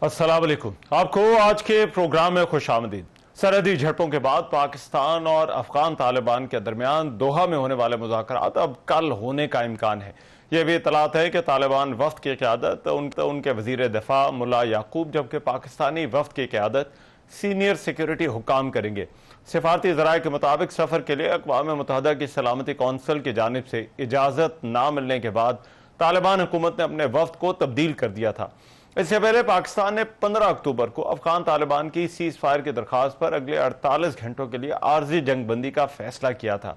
अस्सलाम वालेकुम। आपको आज के प्रोग्राम में खुशामदीद। सरहदी झड़पों के बाद पाकिस्तान और अफगान तालिबान के दरमियान दोहा में होने वाले मुज़ाकरात अब कल होने का इम्कान है। यह भी इतलात है कि तालिबान वफ्द की क़यादत उनके वज़ीर दिफा मुल्ला याकूब, जबकि पाकिस्तानी वफ्द की क़यादत सीनियर सिक्योरिटी हुक्काम करेंगे। सिफारती ज़राए के मुताबिक सफ़र के लिए अक़वाम मुत्तहिदा की सलामती कौंसिल की जानिब से इजाज़त ना मिलने के बाद तालिबान हुकूमत ने अपने वफ्द को तब्दील कर दिया था। इससे पहले पाकिस्तान ने 15 अक्टूबर को अफगान तालिबान की सीज फायर की दरखास्त पर अगले 48 घंटों के लिए आर्जी जंगबंदी का फैसला किया था।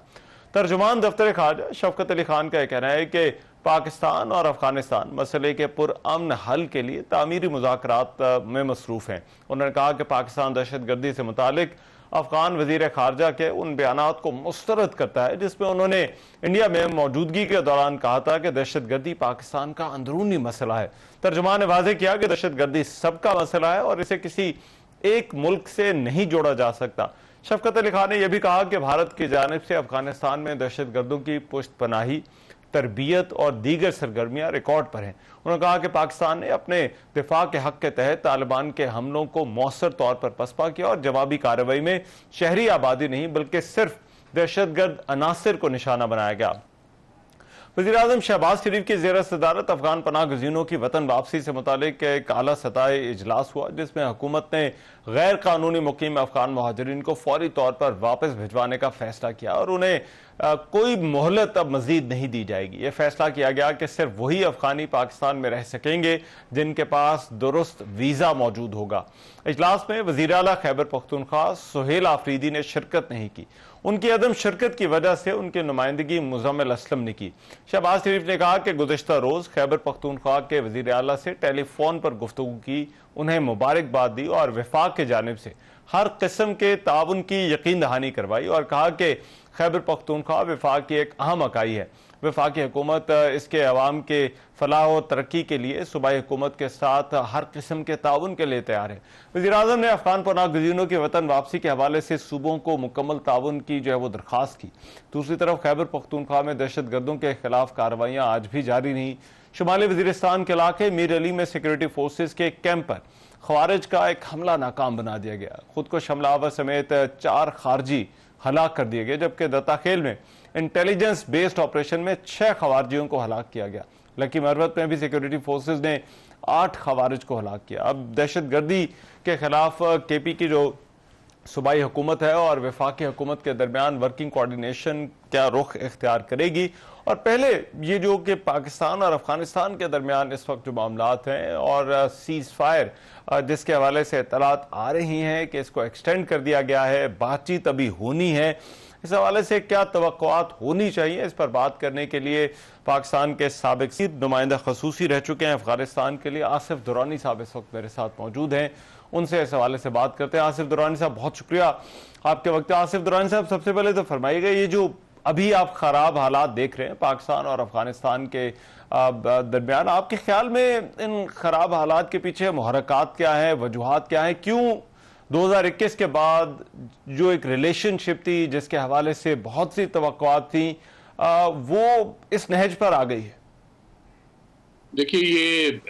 तर्जुमान दफ्तर खारजा शफकत अली खान का यह कहना है कि पाकिस्तान और अफगानिस्तान मसले के पुरअमन हल के लिए तामीरी मुज़ाकरात में मसरूफ हैं। उन्होंने कहा कि पाकिस्तान दहशतगर्दी से मुतालिक अफगान वजीर खारजा के उन बयानात को मुस्तरद करता है जिसमें उन्होंने इंडिया में मौजूदगी के दौरान कहा था कि दहशतगर्दी पाकिस्तान का अंदरूनी मसला है। तर्जुमान ने वाज़ेह किया कि दहशतगर्दी सबका मसला है और इसे किसी एक मुल्क से नहीं जोड़ा जा सकता। शफकत अली खान ने यह भी कहा कि भारत की जानिब से अफगानिस्तान में दहशतगर्दों की पुष्टपनाही, तरबियत और दीगर सरगर्मियां रिकॉर्ड पर हैं। उन्होंने कहा कि पाकिस्तान ने अपने दिफा के हक के तहत तालिबान के हमलों को मौसर तौर पर पसपा किया और जवाबी कार्रवाई में शहरी आबादी नहीं बल्कि सिर्फ दहशतगर्द अनासिर को निशाना बनाया गया। वज़ीर आज़म शहबाज शरीफ की ज़ेर सदारत अफगान पनाह गज़ीनों की वतन वापसी से मुतालिक एक आला सतह इजलास हुआ जिसमें हुकूमत ने गैर कानूनी मुकीम अफगान महाजरीन को फौरी तौर पर वापस भिजवाने का फैसला किया और उन्हें कोई मोहलत अब मजीद नहीं दी जाएगी। यह फैसला किया गया कि सिर्फ वही अफगानी पाकिस्तान में रह सकेंगे जिनके पास दुरुस्त वीज़ा मौजूद होगा। इजलास में वज़ीर आला खैबर पख्तूनख्वा सुहेल आफरीदी ने शिरकत नहीं की। उनकी अदम शिरकत की वजह से उनकी नुमाइंदगी मुज़म्मिल असलम ने की। शहबाज शरीफ ने कहा कि गुज़िश्ता रोज़ खैबर पख्तूनख्वा के वज़ीर आला से टेलीफोन पर गुफ्तगू की, उन्हें मुबारकबाद दी और वफाक की जानिब से हर किस्म के ताउन की यकीन दहानी करवाई और कहा कि खैबर पख्तूनख्वा वफाक की एक अहम इकाई है। वफाकी हुकूमत इसके अवाम के फलाह और तरक्की के लिए सूबाई हुकूमत के साथ हर किस्म के ताउन के लिए तैयार है। वज़ीर आज़म ने अफगान पनाह गज़ीनों की वतन वापसी के हवाले से सूबों को मुकम्मल ताउन की वो दरख्वास्त की। दूसरी तरफ खैबर पख्तूनख्वा में दहशत गर्दों के खिलाफ कार्रवाइयाँ आज भी जारी नहीं। शुमाली वज़ीरिस्तान के इलाके मीर अली में सिक्योरिटी फोर्सेज के कैंप पर खवारिज का एक हमला नाकाम बना दिया गया। खुद को हमलावर समेत 4 खारजी हलाक कर दिए गए, जबकि दत्ताखेल में इंटेलिजेंस बेस्ड ऑपरेशन में 6 खवारजियों को हलाक किया गया। लकी मरवत में भी सिक्योरिटी फोर्सेज ने 8 खवारिज को हलाक किया। अब दहशत गर्दी के खिलाफ केपी की जो सूबाई हुकूमत है और वफाकी हुकूमत के दरमियान वर्किंग कोऑर्डिनेशन क्या रुख इख्तियार करेगी, और पहले ये जो कि पाकिस्तान और अफगानिस्तान के दरमियान इस वक्त जो मामलात हैं और सीज फायर जिसके हवाले से इत्तलात आ रही हैं कि इसको एक्सटेंड कर दिया गया है, बातचीत अभी होनी है, इस हवाले से क्या तवक्कुआत होनी चाहिए, इस पर बात करने के लिए पाकिस्तान के साबिक नुमाइंदा खसूसी रह चुके हैं अफगानिस्तान के लिए आसिफ दुरानी साहब इस वक्त मेरे साथ मौजूद हैं। उनसे इस हवाले से बात करते हैं। आसिफ दुरानी साहब, बहुत शुक्रिया आपके वक्त। आसिफ दुरानी साहब, सबसे पहले तो फरमाइएगा, ये जो अभी आप खराब हालात देख रहे हैं पाकिस्तान और अफगानिस्तान के दरमियान, आपके ख्याल में इन खराब हालात के पीछे मुहर्रकात क्या है, वजूहात क्या है, क्यों 2021 के बाद जो एक रिलेशनशिप थी जिसके हवाले से बहुत सी तवक्कुआत थी वो इस नहज पर आ गई है? देखिए,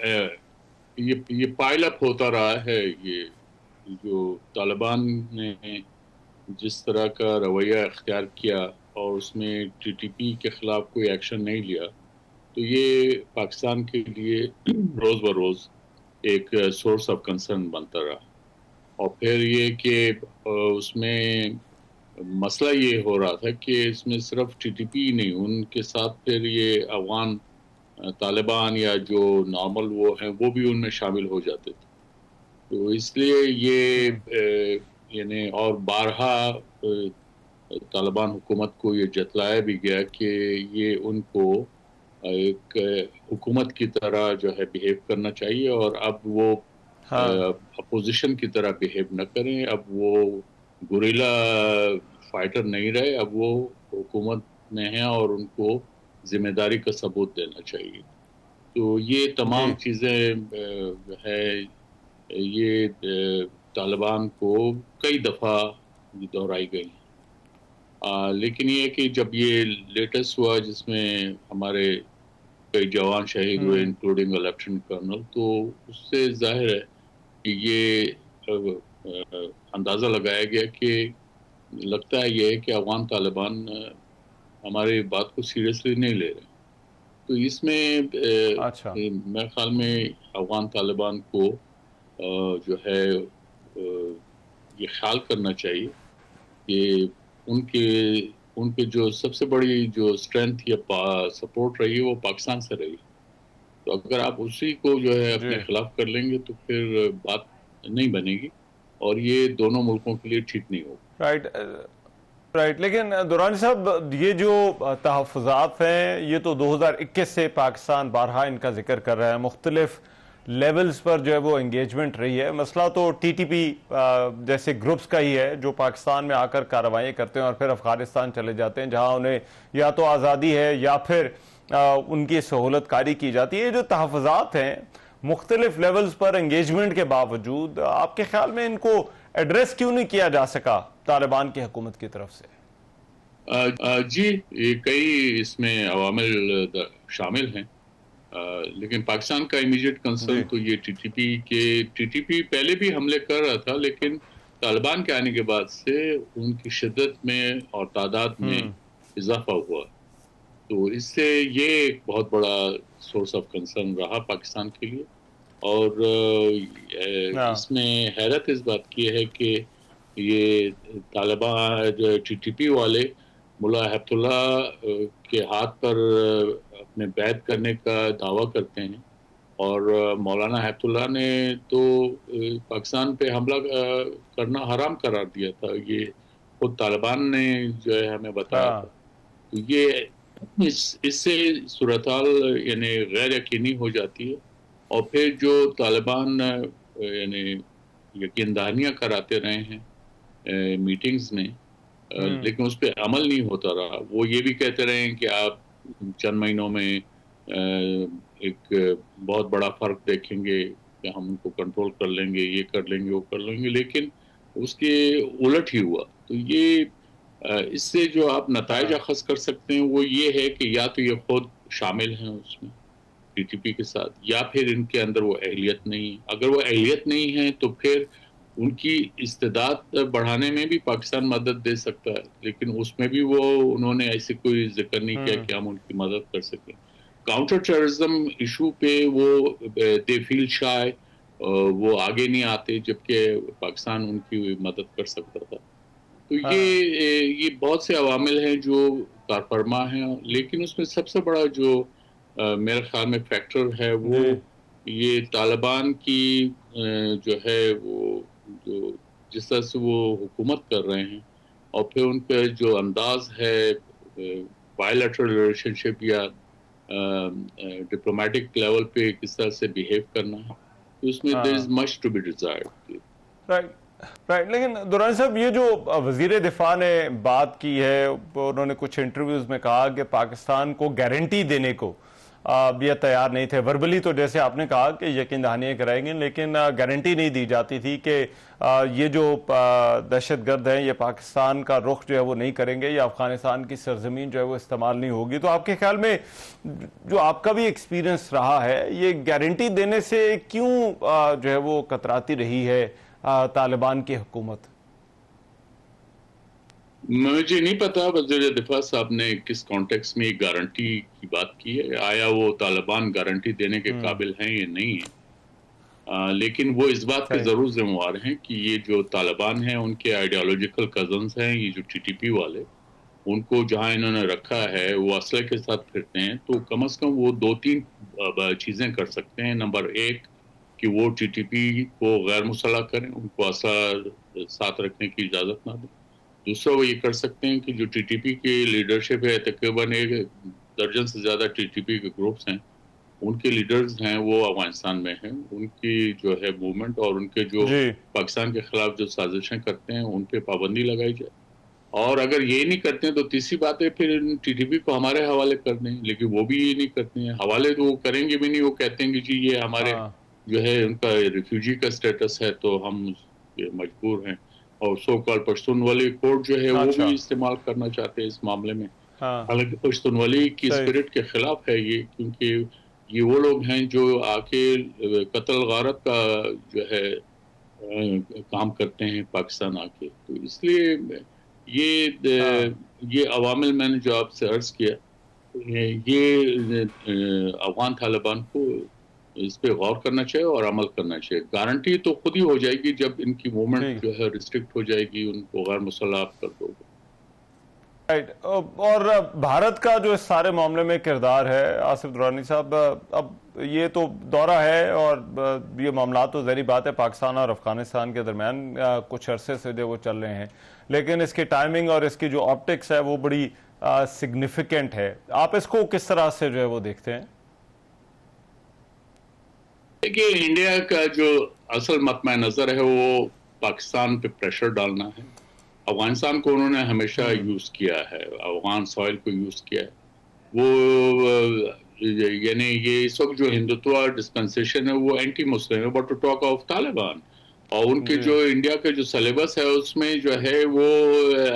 ये पाइल अप होता रहा है। ये जो तालिबान ने जिस तरह का रवैया अख्तियार किया और उसमें टीटीपी के खिलाफ कोई एक्शन नहीं लिया, तो ये पाकिस्तान के लिए रोज़ ब रोज़ एक सोर्स ऑफ कंसर्न बनता रहा। और फिर ये कि उसमें मसला ये हो रहा था कि इसमें सिर्फ टीटीपी नहीं, उनके साथ फिर ये अफगान तालिबान या जो नॉर्मल वो हैं वो भी उनमें शामिल हो जाते थे। तो इसलिए ये यानी और बारहा तालिबान हुकूमत को ये जतलाया भी गया कि ये उनको एक हुकूमत की तरह जो है बिहेव करना चाहिए और अब वो अपोजिशन की तरह बिहेव न करें। अब वो गुरिल्ला फाइटर नहीं रहे, अब वो हुकूमत में हैं और उनको जिम्मेदारी का सबूत देना चाहिए। तो ये तमाम चीज़ें है, ये तालिबान को कई दफ़ा दोहराई गई। लेकिन ये कि जब ये लेटेस्ट हुआ जिसमें हमारे कई जवान शहीद हुए इंक्लूडिंग लेफ्टिनेंट कर्नल, तो उससे जाहिर है ये अंदाज़ा लगाया गया कि लगता है ये है कि अफ़गान तालिबान हमारी बात को सीरियसली नहीं ले रहे। तो इसमें अच्छा। मेरे ख्याल में अफ़गान तालिबान को जो है ये ख्याल करना चाहिए कि उनके उनके जो सबसे बड़ी जो स्ट्रेंथ या सपोर्ट रही है वो पाकिस्तान से रही। तो अगर आप उसी को जो है जी। अपने खिलाफ कर लेंगे तो फिर बात नहीं बनेगी और ये दोनों मुल्कों के लिए ठीक नहीं होगा। राइट। राइट, लेकिन दुरानी साहब, ये जो तहफ़्फ़ुज़ात हैं, ये तो 2021 से पाकिस्तान बारहा इनका जिक्र कर रहा है, मुख्तलिफ लेवल्स पर जो है वो एंगेजमेंट रही है। मसला तो TTP जैसे ग्रुप्स का ही है जो पाकिस्तान में आकर कार्रवाई करते हैं और फिर अफगानिस्तान चले जाते हैं, जहां उन्हें या तो आज़ादी है या फिर उनकी सहूलत कारी की जाती है। जो तहफ़्फ़ुज़ात हैं मुख्तलिफ लेवल्स पर एंगेजमेंट के बावजूद, आपके ख्याल में इनको एड्रेस क्यों नहीं किया जा सका तालिबान की हुकूमत की तरफ से? जी, ये कई इसमें अवामिल शामिल हैं। लेकिन पाकिस्तान का इमीडिएट कंसर्न जी। तो ये टीटीपी पहले भी हमले कर रहा था, लेकिन तालिबान के आने के बाद से उनकी शिद्दत में और तादाद में हम्म। इजाफा हुआ। तो इससे ये एक बहुत बड़ा सोर्स ऑफ कंसर्न रहा पाकिस्तान के लिए। और हाँ। इसमें हैरत इस बात की है कि ये तालिबान जो टीटीपी वाले मुल्ला हैबतुल्ला के हाथ पर अपने बैत करने का दावा करते हैं और मौलाना हैबतुल्ला ने तो पाकिस्तान पे हमला करना हराम करार दिया था। ये खुद तालिबान ने जो है हमें बताया था। हाँ। तो ये इससे सूरत-हाल यानी गैर यकीनी हो जाती है और फिर जो तालिबान यानी यकीन दहानियाँ कराते रहे हैं मीटिंग्स में, हम्म। लेकिन उस पे अमल नहीं होता रहा। वो ये भी कहते रहे हैं कि आप चंद महीनों में एक बहुत बड़ा फ़र्क देखेंगे कि हम उनको कंट्रोल कर लेंगे, ये कर लेंगे, वो कर लेंगे, लेकिन उसके उलट ही हुआ। तो ये इससे जो आप नताइज हाँ। अख़ज़ कर सकते हैं वो ये है कि या तो ये खुद शामिल हैं उसमें टीटीपी के साथ, या फिर इनके अंदर वो अहलियत नहीं है। अगर वो अहलियत नहीं है तो फिर उनकी इस्तेदाद बढ़ाने में भी पाकिस्तान मदद दे सकता है, लेकिन उसमें भी वो उन्होंने ऐसे कोई ज़िक्र नहीं किया हम्म। कि हम उनकी मदद कर सकें। काउंटर टेररिज़्म इश्यू पे वो दे फील शाय, वो आगे नहीं आते, जबकि पाकिस्तान उनकी मदद कर सकता था। तो हाँ। ये बहुत से अवामिल हैं जो कारफरमा हैं, लेकिन उसमें सबसे बड़ा जो मेरे ख़्याल में फैक्टर है वो जी। ये तालिबान की जो है वो जो जिस तरह से वो हुकूमत कर रहे हैं और फिर उनका जो अंदाज़ है बायलैटरल रिलेशनशिप या डिप्लोमेटिक लेवल पे किस तरह से बिहेव करना है, तो उसमें देयर इज़ हाँ। Much to be desired. Right. Right, लेकिन दुरानी साहब, ये जो वजीर दिफा ने बात की है, उन्होंने कुछ इंटरव्यूज में कहा कि पाकिस्तान को गारंटी देने को ये तैयार नहीं थे। वर्बली तो जैसे आपने कहा कि यकीन दहानियाँ कराएंगे, लेकिन गारंटी नहीं दी जाती थी कि ये जो दहशतगर्द हैं ये पाकिस्तान का रुख जो है वो नहीं करेंगे या अफगानिस्तान की सरजमीन जो है वो इस्तेमाल नहीं होगी। तो आपके ख्याल में जो आपका भी एक्सपीरियंस रहा है, ये गारंटी देने से क्यों जो है वो कतराती रही है तालिबान की हुकूमत? मुझे नहीं पता वज़ीर दिफा साहब ने किस कॉन्टेक्स्ट में गारंटी की बात की है। आया वो तालिबान गारंटी देने के काबिल हैं या नहीं है। लेकिन वो इस बात के सही। ज़रूर ज़िम्मेवार हैं कि ये जो तालिबान हैं उनके आइडियोलॉजिकल कज़न्स हैं, ये जो टीटीपी वाले, उनको जहाँ इन्होंने रखा है वो असले के साथ फिरते हैं, तो कम से कम वो 2-3 चीज़ें कर सकते हैं। नंबर 1 कि वो टीटीपी को गैर मुसल्लह करें, उनको असला साथ रखने की इजाज़त ना दें। दूसरा वो ये कर सकते हैं कि जो टीटीपी की लीडरशिप है, तकरीबन 1 दर्जन से ज़्यादा टीटीपी के ग्रुप्स हैं, उनके लीडर्स हैं वो अफ़गानिस्तान में हैं। उनकी जो है मूवमेंट और उनके जो जी। पाकिस्तान के खिलाफ जो साजिशें करते हैं, उन पे पाबंदी लगाई जाए। और अगर ये नहीं करते हैं तो तीसरी बात है फिर टीटीपी को हमारे हवाले कर दें, लेकिन वो भी ये नहीं करते हैं। हवाले तो वो करेंगे भी नहीं, वो कहते हैं कि जी ये हमारे हाँ। जो है उनका रिफ्यूजी का स्टेटस है तो हम ये मजबूर हैं। और सो कॉल्ड पश्तूनवाली कोड जो है वो अच्छा। भी इस्तेमाल करना चाहते हैं इस मामले में। हाँ। हालाँकि पश्तूनवाली की सही। स्पिरिट के खिलाफ है ये, क्योंकि ये वो लोग हैं जो आके कत्ल गारत का जो है काम करते हैं पाकिस्तान आके। तो इसलिए ये अवामिल मैंने जो आपसे अर्ज किया, ये अफगान तालिबान को इस पे गौर करना चाहिए और अमल करना चाहिए। गारंटी तो खुद ही हो जाएगी जब इनकी मूवमेंट जो है रिस्ट्रिक्ट हो जाएगी, उनको गैर मुसल्लह आप कर दोगे। राइट। और भारत का जो इस सारे मामले में किरदार है आसिफ दुरानी साहब, अब ये तो दौरा है और ये मामला तो ज़ाहिर बात है पाकिस्तान और अफगानिस्तान के दरमियान कुछ अरसे से जो वो चल रहे हैं, लेकिन इसकी टाइमिंग और इसकी जो ऑप्टिक्स है वो बड़ी सिग्निफिकेंट है। आप इसको किस तरह से जो है वो देखते हैं? देखिए, इंडिया का जो असल मतमा नज़र है वो पाकिस्तान पे प्रेशर डालना है। अफगानिस्तान को उन्होंने हमेशा यूज़ किया है, अफगान सॉइल को यूज़ किया है। वो यानी ये इस वक्त जो हिंदुत्व डिस्पेंसेशन है वो एंटी मुस्लिम है, but to talk of Taliban. और उनके जो इंडिया के जो सिलेबस है उसमें जो है वो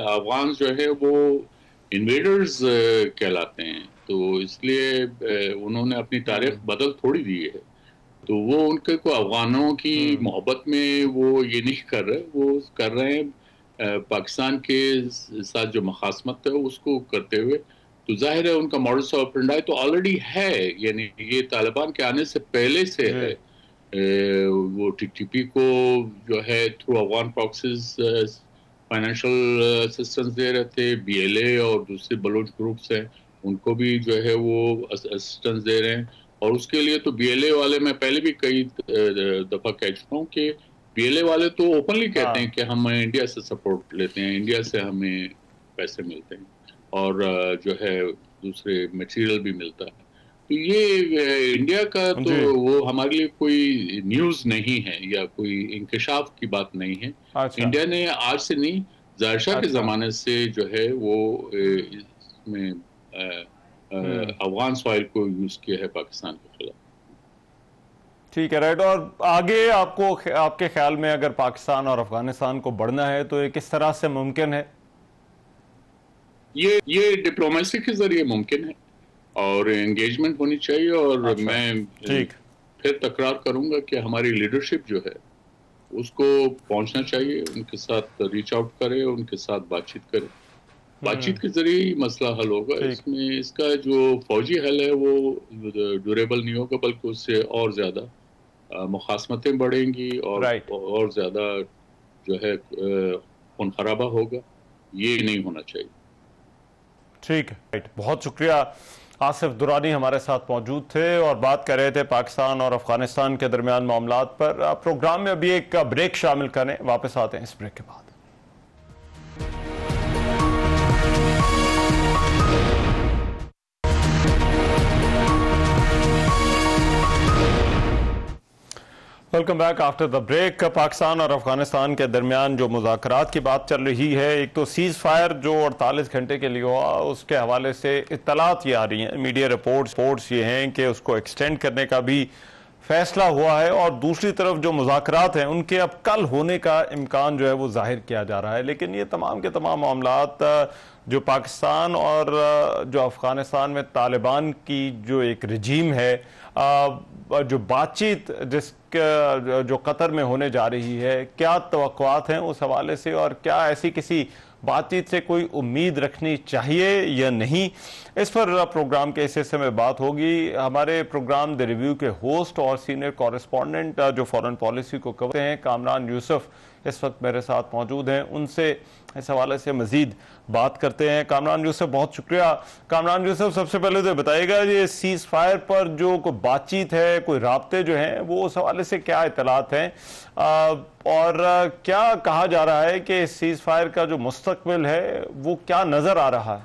अफगान जो है वो इन्वेडर्स कहलाते हैं। तो इसलिए उन्होंने अपनी तारीख बदल थोड़ी दी है। तो वो उनके को अफगानों की मोहब्बत में वो ये नहीं कर रहे, वो कर रहे हैं पाकिस्तान के साथ जो मखासमत है उसको करते हुए। तो जाहिर है उनका मॉडल्स ऑफ ऑपरेंडी तो ऑलरेडी है, यानी ये तालिबान के आने से पहले से है। वो टीटीपी को जो है through Afghan proxies financial assistance दे रहे थे। बीएलए और दूसरे बलूच ग्रुप्स हैं उनको भी जो है वो असिस्टेंस दे रहे हैं। और उसके लिए तो बीएलए वाले, मैं पहले भी कई दफ़ा कह चुका हूँ कि बीएलए वाले तो ओपनली कहते हैं कि हम इंडिया से सपोर्ट लेते हैं, इंडिया से हमें पैसे मिलते हैं और जो है दूसरे मटेरियल भी मिलता है। तो ये इंडिया का तो वो हमारे लिए कोई न्यूज़ नहीं है या कोई इंकशाफ की बात नहीं है। अच्छा। इंडिया ने आज से नहीं, ज़ाहिर शाह के ज़माने से जो है वो इसमें अफगान सॉइल को यूज़ किया है पाकिस्तान के खिलाफ। ठीक है, राइट। और आगे आपके ख्याल में अगर पाकिस्तान और अफगानिस्तान को बढ़ना है तो ये किस तरह से मुमकिन है? ये डिप्लोमेसी के जरिए मुमकिन है और एंगेजमेंट होनी चाहिए। और मैं फिर तकरार करूंगा कि हमारी लीडरशिप जो है उसको पहुंचना चाहिए, उनके साथ रीच आउट करे, उनके साथ बातचीत करे। बातचीत के जरिए ही मसला हल होगा। इसमें इसका जो फौजी हल है वो ड्यूरेबल नहीं होगा, बल्कि उससे और ज्यादा मुखासमतें बढ़ेंगी और ज्यादा जो है खून खराबा होगा। ये नहीं होना चाहिए। ठीक है, राइट। बहुत शुक्रिया। आसिफ दुरानी हमारे साथ मौजूद थे और बात कर रहे थे पाकिस्तान और अफगानिस्तान के दरमियान मामलात पर। प्रोग्राम में अभी एक ब्रेक शामिल करें, वापस आते हैं इस ब्रेक के बाद। Welcome back after the break. Pakistan और अफगानिस्तान के दरमियान जो मुज़ाकरात की बात चल रही है, एक तो सीज़ फायर जो 48 घंटे के लिए हुआ, उसके हवाले से इत्तलात ये आ रही हैं, मीडिया रिपोर्ट्स ये हैं कि उसको एक्सटेंड करने का भी फैसला हुआ है। और दूसरी तरफ जो मुज़ाकरात हैं उनके अब कल होने का इम्कान जो है वो जाहिर किया जा रहा है। लेकिन ये तमाम के तमाम मामलात जो पाकिस्तान और जो अफगानिस्तान में तालिबान की जो एक रजीम है, जो बातचीत जो कतर में होने जा रही है, क्या तवक्कुआत हैं उस हवाले से, और क्या ऐसी किसी बातचीत से कोई उम्मीद रखनी चाहिए या नहीं, इस पर प्रोग्राम के इस हिस्से में बात होगी। हमारे प्रोग्राम द रिव्यू के होस्ट और सीनियर कॉरेस्पॉन्डेंट जो फॉरेन पॉलिसी को कवर हैं, कामरान यूसुफ इस वक्त मेरे साथ मौजूद हैं। उनसे इस हवाले से मजीद बात करते हैं। कामरान यूसुफ, बहुत शुक्रिया। कामरान यूसुफ, सबसे पहले तो बताइएगा ये सीज फायर पर जो कोई बातचीत है, कोई राब्ते जो हैं, वो उस हवाले से क्या इत्तलात हैं और क्या कहा जा रहा है कि सीज फायर का जो मुस्तकबिल है वो क्या नजर आ रहा है?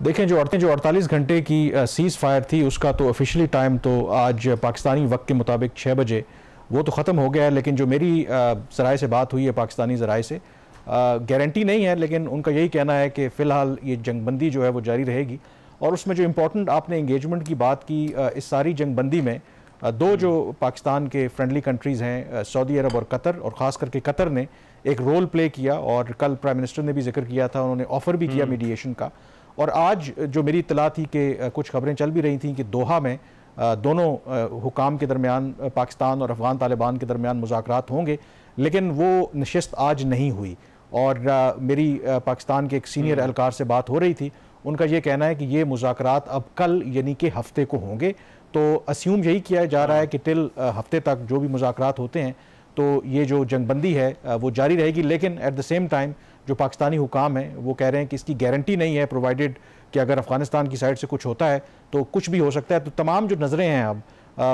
देखें, जो 48 घंटे की सीज फायर थी उसका तो ऑफिशियली टाइम तो आज पाकिस्तानी वक्त के मुताबिक 6 बजे वो तो ख़त्म हो गया है। लेकिन जो मेरी ज़राए से बात हुई है, पाकिस्तानी ज़राए से, गारंटी नहीं है, लेकिन उनका यही कहना है कि फ़िलहाल ये जंगबंदी जो है वो जारी रहेगी। और उसमें जो इम्पोर्टेंट आपने इंगेजमेंट की बात की, इस सारी जंगबंदी में दो जो पाकिस्तान के फ्रेंडली कंट्रीज़ हैं, सऊदी अरब और कतर, और ख़ास करके कतर ने एक रोल प्ले किया। और कल प्राइम मिनिस्टर ने भी जिक्र किया था, उन्होंने ऑफ़र भी किया मीडिएशन का। और आज जो मेरी इत्तला थी कि कुछ खबरें चल भी रही थी कि दोहा में दोनों हुकाम के दरमियान, पाकिस्तान और अफ़गान तालिबान के दरमियान मुज़ाकरात होंगे, लेकिन वो नशिस्त आज नहीं हुई। और मेरी पाकिस्तान के एक सीनियर एहलकार से बात हो रही थी, उनका ये कहना है कि ये मुज़ाकरात अब कल यानी कि हफ्ते को होंगे। तो अस्यूम यही किया जा रहा है कि टिल हफ्ते तक जो भी मुज़ाकरात होते हैं तो ये जो जंगबंदी है वो जारी रहेगी। लेकिन एट द सेम टाइम जो पाकिस्तानी हुकाम हैं वो कह रहे हैं कि इसकी गारंटी नहीं है, प्रोवाइडेड कि अगर अफ़गानिस्तान की साइड से कुछ होता है तो कुछ भी हो सकता है। तो तमाम जो नज़रें हैं अब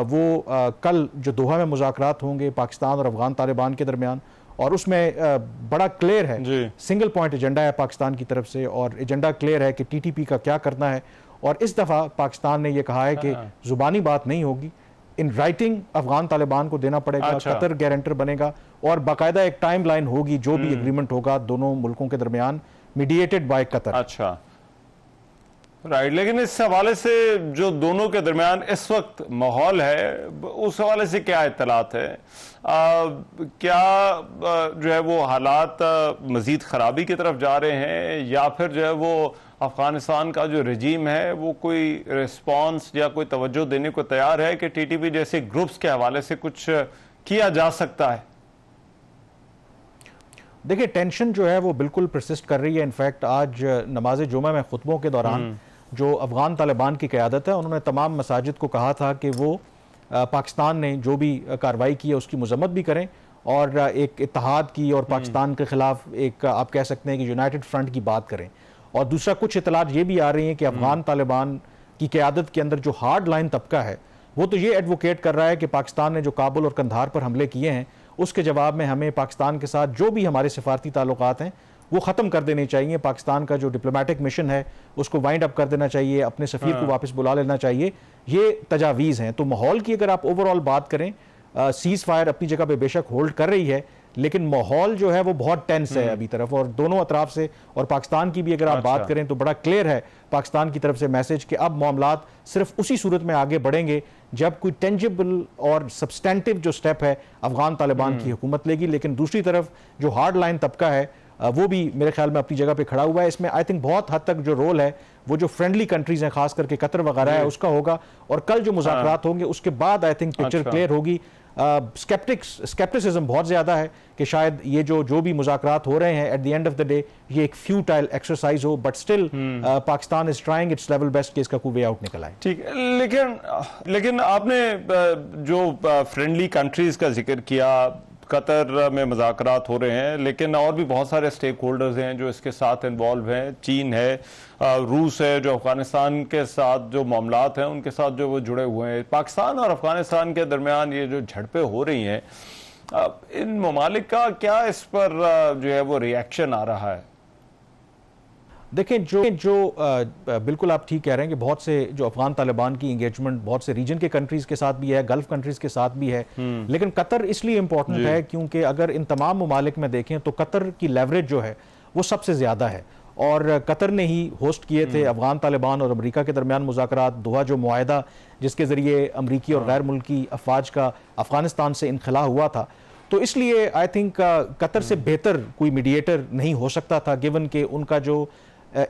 वो कल जो दोहा में मुज़ाकरात होंगे पाकिस्तान और अफ़गान तालिबान के दरमियान, और उसमें बड़ा क्लियर है, सिंगल पॉइंट एजेंडा है पाकिस्तान की तरफ से, और एजेंडा क्लियर है कि TTP का क्या करना है। और इस दफ़ा पाकिस्तान ने यह कहा है कि ज़ुबानी बात नहीं होगी, इन राइटिंग अफगान तालिबान को देना पड़ेगा। कतर गारंटर बनेगा और बाकायदा एक टाइम लाइन होगी जो भी एग्रीमेंट होगा दोनों मुल्कों के दरमियान, मीडिएटेड बाय कतर। अच्छा, राइट। लेकिन इस हवाले से जो दोनों के दरमियान इस वक्त माहौल है, उस हवाले से क्या इत्तलात है? क्या जो है वो हालात मजीद खराबी की तरफ जा रहे हैं, या फिर जो है वो अफगानिस्तान का जो रजीम है वो कोई रिस्पांस या कोई तवज्जो देने को तैयार है कि TTP जैसे ग्रुप्स के हवाले से कुछ किया जा सकता है? देखिए, टेंशन जो है वो बिल्कुल परसिस्ट कर रही है। इनफैक्ट आज नमाज जुमा में खुतबों के दौरान जो अफगान तालिबान की क़यादत है, उन्होंने तमाम मसाजिद को कहा था कि वो पाकिस्तान ने जो भी कार्रवाई की है उसकी मजम्मत भी करें, और एक इत्तेहाद की और पाकिस्तान के खिलाफ एक आप कह सकते हैं कि यूनाइटेड फ्रंट की बात करें। और दूसरा, कुछ इतलात ये भी आ रही हैं कि अफगान तालिबान की क़यादत के अंदर जो हार्ड लाइन तबका है वो तो ये एडवोकेट कर रहा है कि पाकिस्तान ने जो काबुल और कंधार पर हमले किए हैं उसके जवाब में हमें पाकिस्तान के साथ जो भी हमारे सिफारती ताल्लुकात हैं वो ख़त्म कर देने चाहिए। पाकिस्तान का जो डिप्लोमेटिक मिशन है उसको वाइंड अप कर देना चाहिए, अपने सफ़ीर को वापस बुला लेना चाहिए। ये तजावीज़ हैं। तो माहौल की अगर आप ओवरऑल बात करें, सीज़ फायर अपनी जगह पे बेशक होल्ड कर रही है, लेकिन माहौल जो है वो बहुत टेंस है अभी तरफ, और दोनों अतराफ से। और पाकिस्तान की भी अगर आप बात करें तो बड़ा क्लियर है पाकिस्तान की तरफ से मैसेज कि अब मामलात सिर्फ उसी सूरत में आगे बढ़ेंगे जब कोई टेंजिबल और सब्सटेंटिव जो स्टेप है अफगान तालिबान की हुकूमत लेगी। लेकिन दूसरी तरफ जो हार्ड लाइन तबका है वो भी मेरे ख्याल में अपनी जगह पे खड़ा हुआ है। इसमें आई थिंक बहुत हद तक जो रोल है वो जो फ्रेंडली कंट्रीज हैं, खास करके कतर वगैरह है, उसका होगा। और कल जो मुज़ाकरात होंगे उसके बाद आई थिंक पिक्चर क्लियर होगी। स्केप्टिसिज्म बहुत ज्यादा है कि शायद ये जो भी मुज़ाकरात हो रहे हैं at the end of the day ये एक फ्यूटाइल एक्सरसाइज हो, but still Pakistan is trying it's level best कि इसका कोई वे आउट निकल आए। ठीक है, लेकिन आपने जो फ्रेंडली कंट्रीज का जिक्र किया, कतर में मुज़ाकरात हो रहे हैं, लेकिन और भी बहुत सारे स्टेक होल्डर्स हैं जो इसके साथ इन्वॉल्व हैं। चीन है, रूस है, जो अफगानिस्तान के साथ जो मामलात हैं उनके साथ जो वो जुड़े हुए हैं। पाकिस्तान और अफगानिस्तान के दरमियान ये जो झड़पें हो रही हैं, इन ममालिक का क्या इस पर जो है वो रिएक्शन आ रहा है? देखें, जो बिल्कुल आप ठीक कह रहे हैं कि बहुत से जो अफगान तालिबान की इंगेजमेंट बहुत से रीजन के कंट्रीज के साथ भी है, गल्फ कंट्रीज के साथ भी है, लेकिन कतर इसलिए इंपॉर्टेंट है क्योंकि अगर इन तमाम ममालिक में देखें तो कतर की लेवरेज जो है वो सबसे ज्यादा है। और कतर ने ही होस्ट किए थे अफगान तालिबान और अमरीका के दरमियान मुज़ाकरात, दोहा जो मुआहदा जिसके जरिए अमरीकी और गैर मुल्की अफवाज का अफगानिस्तान से इनखला हुआ था। तो इसलिए आई थिंक कतर से बेहतर कोई मीडिएटर नहीं हो सकता था, गिवन के उनका जो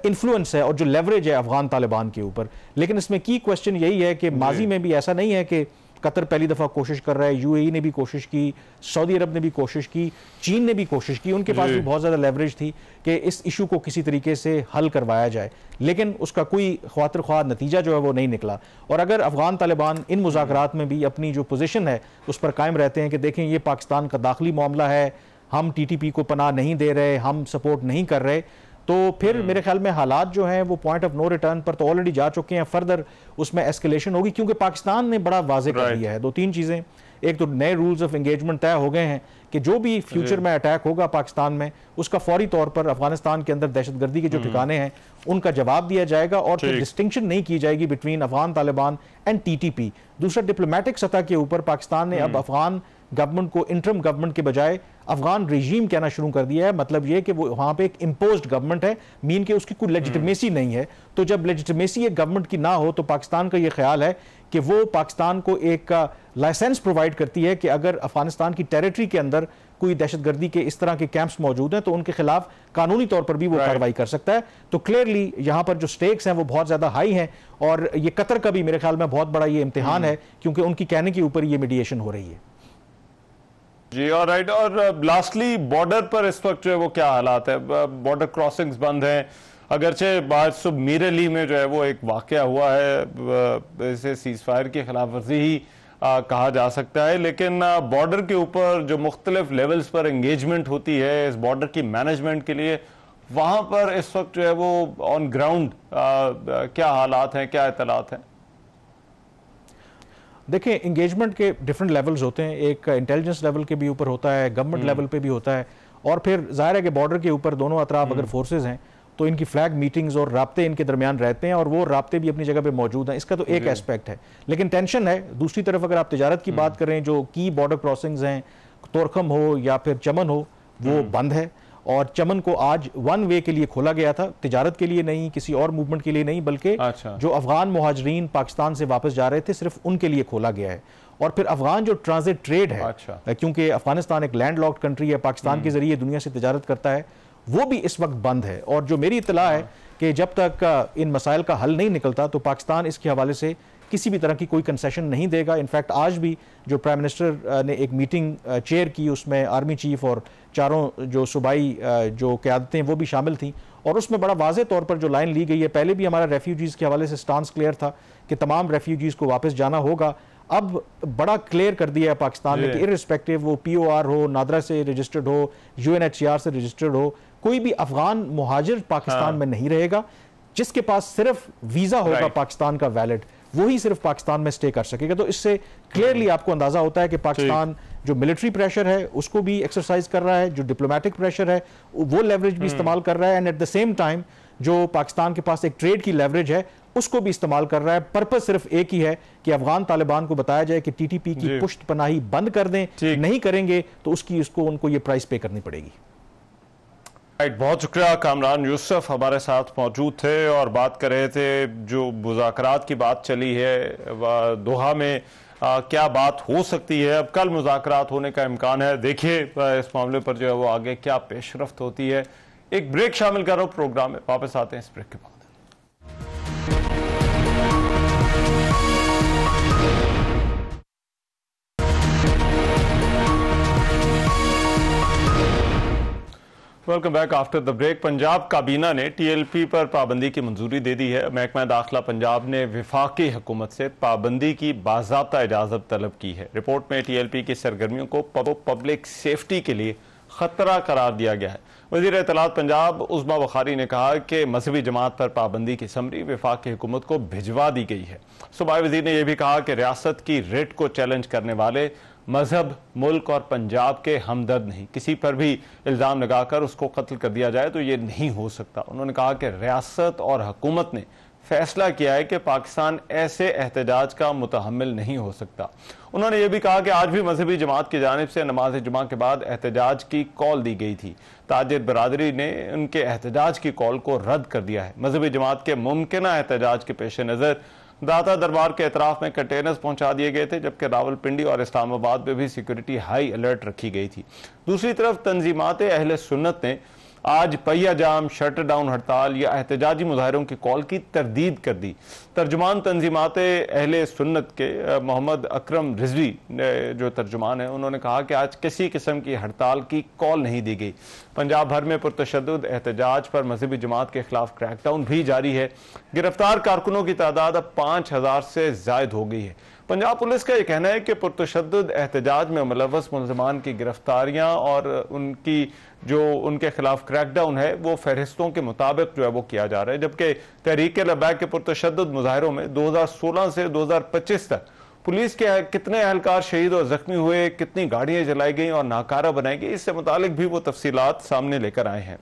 इन्फ्लुएंस है और जो लेवरेज है अफगान तालिबान के ऊपर। लेकिन इसमें की क्वेश्चन यही है कि माजी में भी ऐसा नहीं है कि कतर पहली दफ़ा कोशिश कर रहा है, UAE ने भी कोशिश की, सऊदी अरब ने भी कोशिश की, चीन ने भी कोशिश की, उनके पास भी बहुत ज़्यादा लेवरेज थी कि इस इशू को किसी तरीके से हल करवाया जाए, लेकिन उसका कोई ख्वातिर ख्वाह नतीजा जो है वो नहीं निकला। और अगर अफगान तालिबान इन मुज़ाकरात में भी अपनी जो पोजीशन है उस पर कायम रहते हैं कि देखें ये पाकिस्तान का दाखिली मामला है, हम TTP को पनाह नहीं दे रहे, हम सपोर्ट नहीं कर रहे, तो फिर मेरे ख्याल में हालात जो हैं वो पॉइंट ऑफ नो रिटर्न पर तो ऑलरेडी जा चुके हैं। फर्दर उसमें एस्केलेशन होगी क्योंकि पाकिस्तान ने बड़ा वाजे कर दिया है। दो तीन चीज़ें, एक तो नए रूल्स ऑफ एंगेजमेंट तय हो गए हैं कि जो भी फ्यूचर में अटैक होगा पाकिस्तान में उसका फौरी तौर पर अफगानिस्तान के अंदर दहशतगर्दी के जो ठिकाने हैं उनका जवाब दिया जाएगा, और फिर डिस्टिंक्शन नहीं की जाएगी between Afghan Taliban and TTP। दूसरा, डिप्लोमेटिक सतह के ऊपर पाकिस्तान ने अब अफगान गवर्नमेंट को इंटरम गवर्नमेंट के बजाय अफगान रेजीम कहना शुरू कर दिया है। मतलब ये कि वो वहां पे एक इम्पोज्ड गवर्नमेंट है, मीन के उसकी कोई लेजिटिमेसी नहीं है। तो जब लेजिटिमेसी एक गवर्नमेंट की ना हो तो पाकिस्तान का ये ख्याल है कि वो पाकिस्तान को एक लाइसेंस प्रोवाइड करती है कि अगर अफगानिस्तान की टेरिटरी के अंदर कोई दहशतगर्दी के इस तरह के कैंप्स मौजूद हैं तो उनके खिलाफ कानूनी तौर पर भी वो कार्रवाई कर सकता है। तो क्लियरली यहाँ पर जो स्टेक्स हैं वो बहुत ज़्यादा हाई हैं और ये कतर का भी मेरे ख्याल में बहुत बड़ा ये इम्तिहान है, क्योंकि उनकी कहने के ऊपर ये मीडिएशन हो रही है। जी और राइट। और लास्टली बॉर्डर पर इस वक्त जो है वो क्या हालात है? बॉर्डर क्रॉसिंग्स बंद हैं, अगरचे बाद सुबह मीरली में जो है वो एक वाकया हुआ है, इसे सीज फायर की खिलाफ वर्जी ही कहा जा सकता है, लेकिन बॉर्डर के ऊपर जो मुख्तलिफ लेवल्स पर एंगेजमेंट होती है इस बॉर्डर की मैनेजमेंट के लिए, वहां पर इस वक्त जो है वो ऑन ग्राउंड क्या हालात हैं, क्या इतलात हैं? देखें, इंगेजमेंट के डिफरेंट लेवल्स होते हैं, एक इंटेलिजेंस लेवल के भी ऊपर होता है, गवर्नमेंट लेवल पे भी होता है, और फिर जाहिर है कि बॉर्डर के ऊपर दोनों अतराफ अगर फोर्सेज हैं तो इनकी फ्लैग मीटिंग्स और राब्ते इनके दरमियान रहते हैं और वो राब्ते भी अपनी जगह पे मौजूद हैं। इसका तो एक एस्पेक्ट है, लेकिन टेंशन है दूसरी तरफ। अगर आप तिजारत की बात करें, जो की बॉर्डर क्रॉसिंग्स हैं, तोरखम हो या फिर चमन हो, वो बंद है। और चमन को आज वन वे के लिए खोला गया था, तिजारत के लिए नहीं, किसी और मूवमेंट के लिए नहीं, बल्कि जो अफगान मुहाजिरीन पाकिस्तान से वापस जा रहे थे सिर्फ उनके लिए खोला गया है। और फिर अफगान जो ट्रांजिट ट्रेड है, क्योंकि अफगानिस्तान एक लैंड लॉक्ड कंट्री है, पाकिस्तान के जरिए दुनिया से तिजारत करता है, वो भी इस वक्त बंद है। और जो मेरी इत्तला है कि जब तक इन मसाइल का हल नहीं निकलता तो पाकिस्तान इसके हवाले से किसी भी तरह की कोई कंसेशन नहीं देगा। इनफैक्ट आज भी जो प्राइम मिनिस्टर ने एक मीटिंग चेयर की, उसमें आर्मी चीफ और चारों जो सूबाई जो क़यादतें वो भी शामिल थीं, और उसमें बड़ा वाज़े तौर पर जो लाइन ली गई है, पहले भी हमारा रेफ्यूजीज़ के हवाले से स्टांस क्लियर था कि तमाम रेफ्यूजीज़ को वापस जाना होगा। अब बड़ा क्लियर कर दिया है पाकिस्तान ने कि इर्रिस्पेक्टिव वो POR हो, नादरा से रजिस्टर्ड हो, UNHCR से रजिस्टर्ड हो, कोई भी अफगान मुहाजिर पाकिस्तान में नहीं रहेगा। जिसके पास सिर्फ वीज़ा होगा पाकिस्तान का वैलिड, वही सिर्फ पाकिस्तान में स्टे कर सकेगा। तो इससे क्लियरली आपको अंदाजा होता है कि पाकिस्तान जो मिलिट्री प्रेशर है उसको भी एक्सरसाइज कर रहा है, जो डिप्लोमेटिक प्रेशर है वो लेवरेज भी इस्तेमाल कर रहा है, and at the same time जो पाकिस्तान के पास एक ट्रेड की लेवरेज है उसको भी इस्तेमाल कर रहा है। पर्पस सिर्फ एक ही है कि अफगान तालिबान को बताया जाए कि TTP की पुष्ट पनाही बंद कर दें, नहीं करेंगे तो उनको ये प्राइस पे करनी पड़ेगी। राइट, बहुत शुक्रिया। कामरान यूसुफ हमारे साथ मौजूद थे और बात कर रहे थे, जो मुज़ाकरात की बात चली है दोहा में क्या बात हो सकती है। अब कल मुज़ाकरात होने का इम्कान है, देखिए इस मामले पर जो है वो आगे क्या पेशरफ्त होती है। एक ब्रेक शामिल कर रहा हूँ प्रोग्राम में, वापस आते हैं इस ब्रेक के बाद। Welcome back after the break. Punjab काबीना ने TLP पर पाबंदी की मंजूरी दे दी है। महकमा दाखिला पंजाब ने वफाकी हुकूमत से पाबंदी की बाज़ाब्ता इजाज़त तलब की है। रिपोर्ट में TLP की सरगर्मियों को पब्लिक सेफ्टी के लिए खतरा करार दिया गया है। वज़ीर इत्तलात पंजाब उज़मा बुखारी ने कहा कि मजहबी जमात पर पाबंदी की समरी वफाकी हुकूमत को भिजवा दी गई है। सूबाई वज़ीर ने यह भी कहा कि रियासत की रेट को चैलेंज करने वाले मजहब, मुल्क और पंजाब के हमदर्द नहीं। किसी पर भी इल्ज़ाम लगाकर उसको कत्ल कर दिया जाए तो ये नहीं हो सकता। उन्होंने कहा कि रियासत और हुकूमत ने फैसला किया है कि पाकिस्तान ऐसे एहतजाज का मुतहम्मिल नहीं हो सकता। उन्होंने ये भी कहा कि आज भी मजहबी जमात की जानिब से नमाज जुमा के बाद एहतजाज की कॉल दी गई थी। ताजिर बरादरी ने उनके एहतजाज की कॉल को रद्द कर दिया है। मजहबी जमात के मुमकिन एहतजाज के पेश नज़र दाता दरबार के एतराफ में कंटेनर्स पहुंचा दिए गए थे, जबकि रावलपिंडी और इस्लामाबाद में भी सिक्योरिटी हाई अलर्ट रखी गई थी। दूसरी तरफ तंजीमात अहले सुन्नत ने आज पहिया जाम, शटर डाउन हड़ताल या एहतजाजी मुजाहरों की कॉल की तरदीद कर दी। तर्जुमान तंजीमात अहले सुन्नत के मोहम्मद अकरम रिजवी जो तर्जुमान है, उन्होंने कहा कि आज किसी किस्म की हड़ताल की कॉल नहीं दी गई। पंजाब भर में पुरतशद्दुद एहतजाज पर मजहबी जमात के खिलाफ क्रैकडाउन भी जारी है। गिरफ्तार कारकुनों की तादाद अब 5000 से जायद हो गई है। पंजाब पुलिस का यह कहना है कि पुरतशद्दुद एहतजाज में मुलव्वस मुलजमान की गिरफ्तारियां और उनके खिलाफ क्रैकडाउन है वो फहरिस्तों के मुताबिक जो है वो किया जा रहा है। जबकि तहरीक लबैक के पुरतशद्दुद मुजाहरों में 2016 से 2025 तक पुलिस के कितने अहलकार शहीद और जख्मी हुए, कितनी गाड़ियां जलाई गई और नाकारा बनाई गई, इससे मुतालिक भी वो तफसीलात सामने लेकर आए हैं।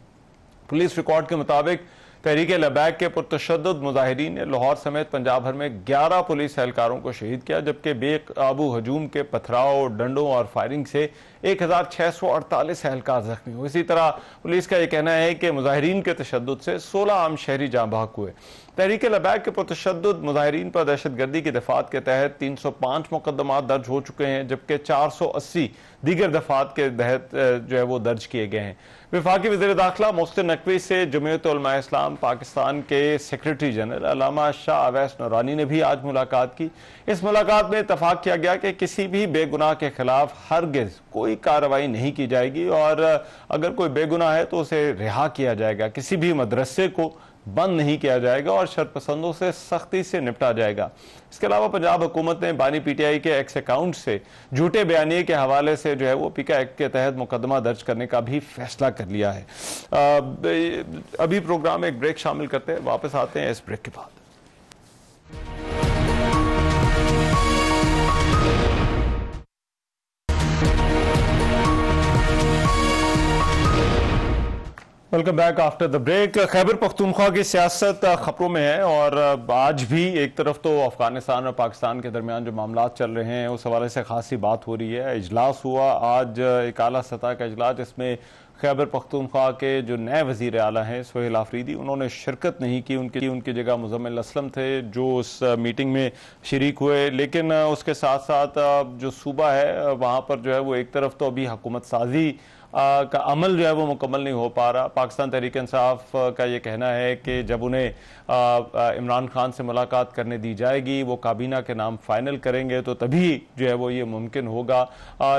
पुलिस रिकॉर्ड के मुताबिक तहरीक लबैक के पुरतशद्दुद मुजाहिरीन ने लाहौर समेत पंजाब भर में 11 पुलिस एहलकारों को शहीद किया, जबकि बेकाबू हजूम के पथराव, डंडों और फायरिंग से 1648 एहलकार जख्मी हुए। इसी तरह पुलिस का यह कहना है कि मुजाहिरीन के तशद्दुद से 16 आम शहरी जाँ बहक हुए। तहरीक लबैक के पुरतशद्दुद मुजाहिरीन पर दहशतगर्दी की दफात के तहत 305 मुकदमा दर्ज हो चुके हैं, जबकि 480 दीगर दफात के तहत जो है वो दर्ज किए गए हैं। वफाकी वज़ीर दाखिला मोहसिन नकवी से जमीयत उलमा इस्लाम पाकिस्तान के सेक्रेटरी जनरल अल्लामा शाह अवैस नूरानी ने भी आज मुलाकात की। इस मुलाकात में इत्तफाक किया गया कि किसी भी बेगुनाह के खिलाफ हरगिज कोई कार्रवाई नहीं की जाएगी और अगर कोई बेगुनाह है तो उसे रिहा किया जाएगा। किसी भी मदरसे को बंद नहीं किया जाएगा और शरपसंदों से सख्ती से निपटा जाएगा। इसके अलावा पंजाब हुकूमत ने बानी पीटीआई के एक्स अकाउंट से झूठे बयानिए के हवाले से जो है वो पीका एक्ट के तहत मुकदमा दर्ज करने का भी फैसला कर लिया है। अभी प्रोग्राम में एक ब्रेक शामिल करते हैं, वापस आते हैं इस ब्रेक के बाद। Welcome back after the break. Khyber Pakhtunkhwa की सियासत खबरों में है और आज भी एक तरफ तो अफगानिस्तान और पाकिस्तान के दरमियान जो मामला चल रहे हैं उस हवाले से खासी बात हो रही है। इजलास हुआ आज, एक आला सतह का इजलास, जिसमें खैबर पख्तूनख्वा के जो नए वज़ीर आला हैं सोहेल आफरीदी, उन्होंने शिरकत नहीं की। उनकी जगह मुज़म्मिल असलम थे जो उस मीटिंग में शरीक हुए। लेकिन उसके साथ साथ जो सूबा है वहाँ पर जो है वो एक तरफ तो अभी हुकूमत साजी का अमल जो है वो मुकम्मल नहीं हो पा रहा। पाकिस्तान तहरीक इंसाफ का ये कहना है कि जब उन्हें इमरान खान से मुलाकात करने दी जाएगी, वो काबीना के नाम फाइनल करेंगे तो तभी जो है वो ये मुमकिन होगा।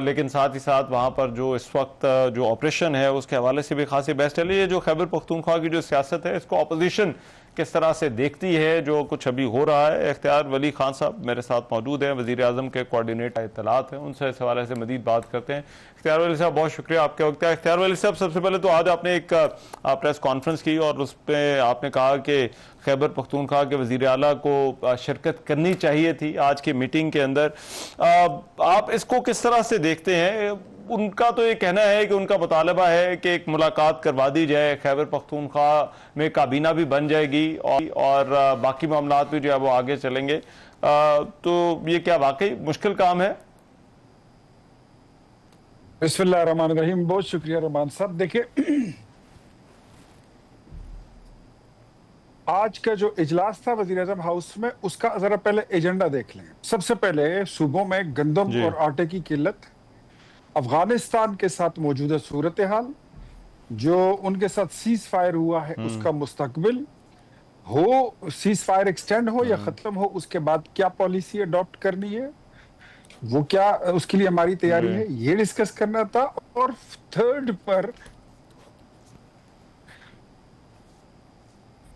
लेकिन साथ ही साथ वहाँ पर जो इस वक्त जो ऑपरेशन है उसके हवाले से भी खासी बहस चली है। जो खैबर पख्तूनख्वा की जो सियासत है इसको अपोजिशन किस तरह से देखती है, जो कुछ अभी हो रहा है। इख्तियार वली खान साहब मेरे साथ मौजूद हैं, वज़ीर आज़म के कोऑर्डिनेटर इत्तलात हैं, उनसे इस हवाले से मज़ीद बात करते हैं। इख्तियार वली साहब बहुत शुक्रिया आपके वक्त। इख्तियार वली साहब, सबसे पहले तो आज आपने एक प्रेस कॉन्फ्रेंस की और उस पर आपने कहा कि खैबर पख्तूनख्वा के वज़ीर आला को शिरकत करनी चाहिए थी आज की मीटिंग के अंदर। आप इसको किस तरह से देखते हैं? उनका तो ये कहना है कि उनका मुतालबा है कि एक मुलाकात करवा दी जाए, खैबर पख्तूनख्वा में काबीना भी बन जाएगी और बाकी मामला भी जो है वो आगे चलेंगे। तो ये क्या वाकई मुश्किल काम है? बिस्मिल्लाहिर्रहमानिर्रहीम। बहुत शुक्रिया रहमान साहब। देखिए, आज का जो इजलास था वज़ीर-ए-आज़म हाउस में, उसका जरा पहले एजेंडा देख लें। सबसे पहले सूबों में गंदम और आटे की किल्लत, अफगानिस्तान के साथ मौजूदा सूरत हाल, जो उनके साथ सीज फायर हुआ है उसका मुस्तकबिल हो, सीज फायर एक्सटेंड हो या खत्म हो, उसके बाद क्या पॉलिसी अडॉप्ट करनी है, वो क्या उसके लिए हमारी तैयारी है, ये डिस्कस करना था। और थर्ड पर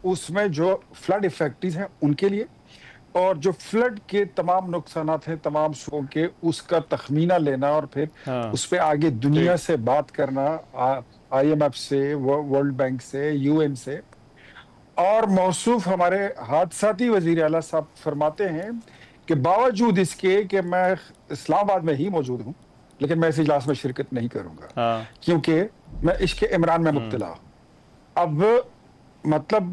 उसमें जो फ्लड इफेक्टिव हैं उनके लिए और जो फ्लड के तमाम नुकसानात हैं तमाम सूबों के, उसका तखमीना लेना और फिर उस पर आगे दुनिया से बात करना, IMF से, वर्ल्ड बैंक से, UN से। और मौसूफ हमारे हादसाती वज़ीर आला साहब फरमाते हैं कि बावजूद इसके कि मैं इस्लामाबाद में ही मौजूद हूँ लेकिन मैं इस इजलास में शिरकत नहीं करूंगा क्योंकि मैं इश्क इमरान में मुब्तला हूं। अब मतलब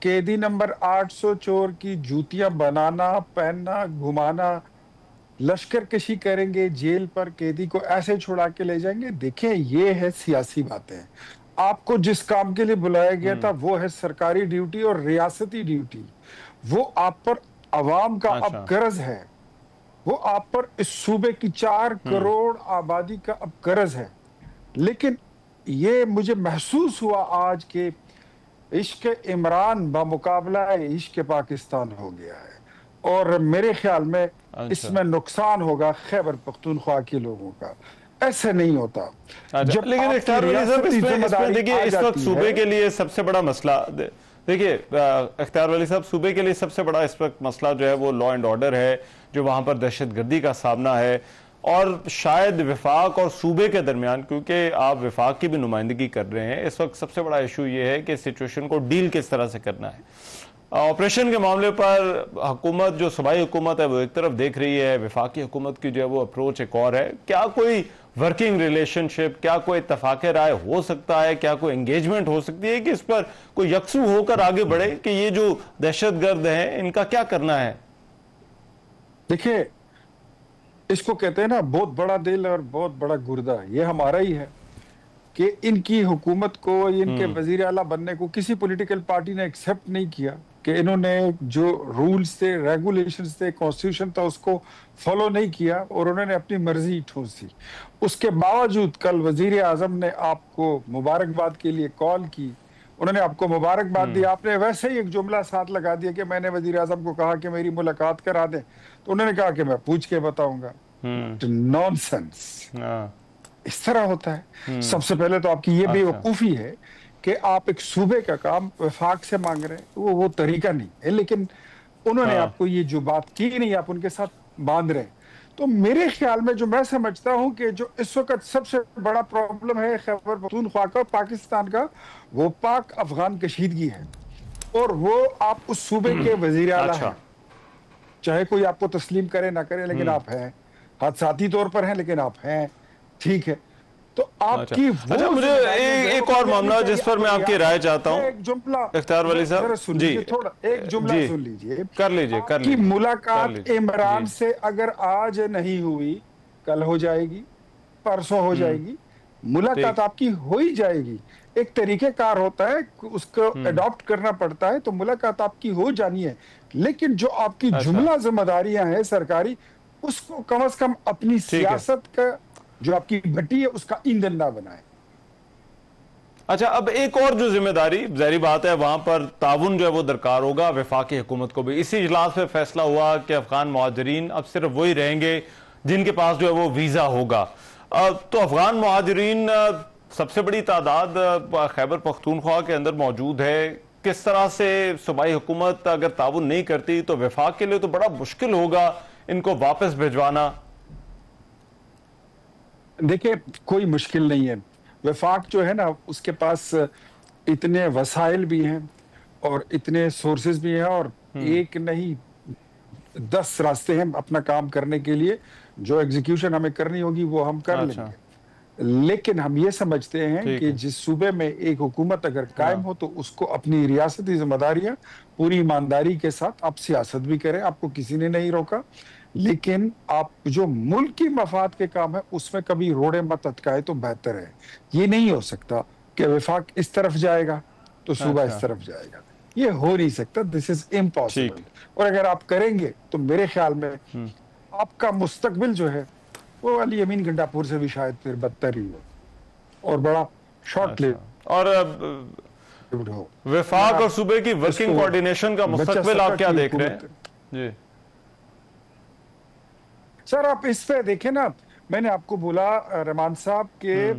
कैदी नंबर 800 चोर की जूतियां बनाना, पहनना, घुमाना, लश्कर कशी करेंगे, जेल पर कैदी को ऐसे छुड़ा के ले जाएंगे। देखें, ये है सियासी बातें। आपको जिस काम के लिए बुलाया गया था वो है सरकारी ड्यूटी और रियासती ड्यूटी। वो आप पर अवाम का अब कर्ज है, वो आप पर इस सूबे की 4 करोड़ आबादी का अब कर्ज है। लेकिन ये मुझे महसूस हुआ आज के इश्क इमरान बामुकाबला इश्क पाकिस्तान हो गया है और मेरे ख्याल में इसमें नुकसान होगा खैबर पख्तूनख्वा के लोगों का। ऐसे नहीं होता। जब लेकिन देखिए, इस वक्त सूबे के लिए सबसे बड़ा मसला, देखिए इख्तियार वली साहब, सूबे के लिए सबसे बड़ा इस वक्त मसला जो है वो लॉ एंड ऑर्डर है, जो वहां पर दहशतगर्दी का सामना है। और शायद विफाक और सूबे के दरमियान, क्योंकि आप विफाक की भी नुमाइंदगी कर रहे हैं, इस वक्त सबसे बड़ा इशू ये है कि सिचुएशन को डील किस तरह से करना है। ऑपरेशन के मामले पर हुकूमत, जो सूबाई हुकूमत है, वो एक तरफ देख रही है, विफाकी हुकूमत की जो है वो अप्रोच एक और है। क्या कोई वर्किंग रिलेशनशिप, क्या कोई इत्तफाक राय हो सकता है, क्या कोई एंगेजमेंट हो सकती है कि इस पर कोई यकसू होकर आगे बढ़े कि ये जो दहशतगर्द हैं इनका क्या करना है? देखिए, इसको कहते हैं ना, बहुत बड़ा दिल और बहुत बड़ा गुर्दा। ये हमारा ही है कि इनकी हुकूमत को, इनके वजीर आला बनने को किसी पॉलिटिकल पार्टी ने एक्सेप्ट नहीं किया। कि इन्होंने जो रूल्स थे, रेगुलेशंस थे, कॉन्स्टिट्यूशन था, उसको फॉलो नहीं किया और उन्होंने अपनी मर्जी ठूस दी। उसके बावजूद कल वजीर आजम ने आपको मुबारकबाद के लिए कॉल की, उन्होंने आपको मुबारकबाद दी, आपने वैसे ही एक जुमला साथ लगा दिया कि मैंने वजीर आजम को कहा कि मेरी मुलाकात करा दें, तो उन्होंने कहा कि मैं पूछ के बताऊंगा। नॉनसेंस। इस तरह होता है। सबसे पहले तो आपकी ये बेवकूफी है कि आप एक सूबे का काम वफाक से मांग रहे हैं, वो तरीका नहीं है। लेकिन उन्होंने आपको ये जो बात की नहीं, आप उनके साथ बांध रहे हैं। तो मेरे ख्याल में जो मैं समझता हूं कि जो इस वक्त सबसे बड़ा प्रॉब्लम है खैबर पख्तूनख्वा का, पाकिस्तान का, वो पाक अफगान कशीदगी है। और वो आप उस सूबे के वजीर आला हैं, चाहे कोई आपको तस्लीम करे ना करे, लेकिन आप हैं। हादसाती तौर पर हैं, लेकिन आप हैं, ठीक है। तो आपकी अच्छा, मुझे एक और मामला जिस पर मैं आपकी राय चाहता हूँ, एक जुमला इख्तियार वली साहब जी, थोड़ा एक जुमला सुन लीजिए। कर लीजिए, कर लीजिए। मुलाकात इमरान से अगर आज नहीं हुई, कल हो जाएगी, परसों हो जाएगी, मुलाकात आपकी हो ही जाएगी। एक तरीकेकार होता है, उसको अडॉप्ट करना पड़ता है, तो मुलाकात आपकी हो जानी है। लेकिन जो आपकी जुमला जिम्मेदारियां हैं सरकारी, उसको कम से कम अपनी सियासत का जो आपकी भट्टी है उसका ईंधन ना बनाए। अच्छा, अब एक और जो जिम्मेदारी जाहिर बात है, वहां पर ताउन जो है वो दरकार होगा वफाकी हुकूमत को भी। इसी इजलास में फैसला हुआ कि अफगान मुहाजिरीन अब सिर्फ वही रहेंगे जिनके पास जो है वो वीजा होगा। तो अफगान मुहाजिरीन सबसे बड़ी तादाद खैबर पख्तूनख्वा के अंदर मौजूद है। किस तरह से सूबाई हुकूमत अगर ताउन नहीं करती तो वफाक के लिए तो बड़ा मुश्किल होगा इनको वापस भिजवाना। देखिए, कोई मुश्किल नहीं है। वफाक जो है ना, उसके पास इतने वसाइल भी हैं और इतने सोर्सेज भी हैं, और एक नहीं 10 रास्ते हैं अपना काम करने के लिए। जो एग्जीक्यूशन हमें करनी होगी वो हम कर लेंगे। लेकिन हम ये समझते हैं कि जिस सूबे में एक हुकूमत अगर कायम हो तो उसको अपनी रियासती जिम्मेदारियां पूरी ईमानदारी के साथ आप सियासत भी करें, आपको किसी ने नहीं रोका। लेकिन आप जो मुल्क की मफाद के काम है उसमें कभी रोड़े मत अटकाए तो बेहतर है। ये नहीं हो सकता कि वफाक इस तरफ जाएगा तो सूबा इस तरफ जाएगा, ये हो नहीं सकता। This is impossible. और अगर आप करेंगे तो मेरे ख्याल में आपका मुस्तकबिल जो है वो अली अमीन गंडापुर से भी शायद फिर बदतर ही हो और बड़ा शॉर्ट लिव और हो। वफाक और सूबे की वर्किंग कोऑर्डिनेशन का मुस्तकबिल आप क्या देख रहे हैं? जी सर, आप इस पे देखें ना, मैंने आपको बोला रहमान साहब के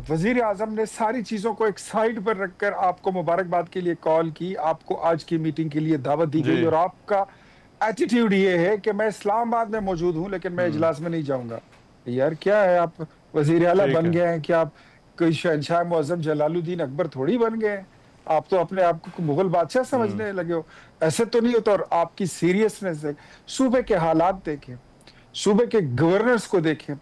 वजीर आजम ने सारी चीजों को एक साइड पर रखकर आपको मुबारकबाद के लिए कॉल की, आपको आज की मीटिंग के लिए दावत दी गई, और आपका एटीट्यूड ये है कि मैं इस्लामाबाद में मौजूद हूं लेकिन मैं इजलास में नहीं जाऊंगा। यार क्या है, आप वजीर आला बन गए हैं कि आप कोई शहंशाह मुअज्जम जलालुद्दीन अकबर थोड़ी बन गए हैं? आप तो अपने आप को मुगल बादशाह समझने लगे हो। ऐसे तो नहीं होता। और आपकी सीरियसनेस है। सूबे के हालात देखें, सूबे के गवर्नर्स को देखें,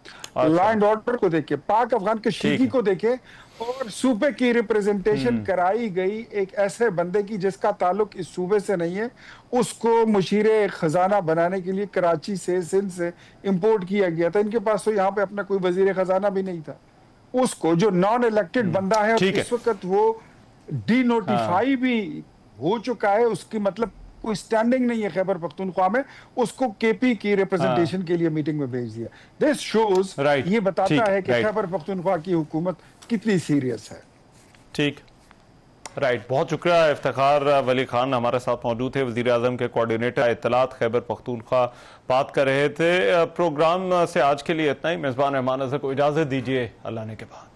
लॉ एंड ऑर्डर को देखें, पाक अफगान कशीदगी को देखें, और सूबे की रिप्रेजेंटेशन कराई गई एक ऐसे बंदे की जिसका ताल्लुक इस सूबे से नहीं है, उसको मुशीरे खजाना बनाने के लिए कराची से, सिंध से इंपोर्ट किया गया था। इनके पास तो यहाँ पे अपना कोई वजीर खजाना भी नहीं था। उसको जो नॉन इलेक्टेड बंदा है इस वक्त वो डी नोटिफाई भी हो चुका है, उसकी मतलब कोई स्टैंडिंग नहीं है खैबर पख्तूनख्वा में, उसको केपी की रिप्रेजेंटेशन के लिए मीटिंग में भेज दिया। दिस शोज, ये बताता है कि खैबर पख्तूनख्वा की हुकूमत कितनी सीरियस है। ठीक, राइट, बहुत शुक्रिया। इफ्तिखार वली खान हमारे साथ मौजूद थे, वजीर आजम के कोऑर्डिनेटर इत्तलात खैबर पख्तूनख्वा बात कर रहे थे। प्रोग्राम से आज के लिए इतना ही। मेजबान रहमान अज़हर को इजाजत दीजिए, अल्लाह ने के बाद।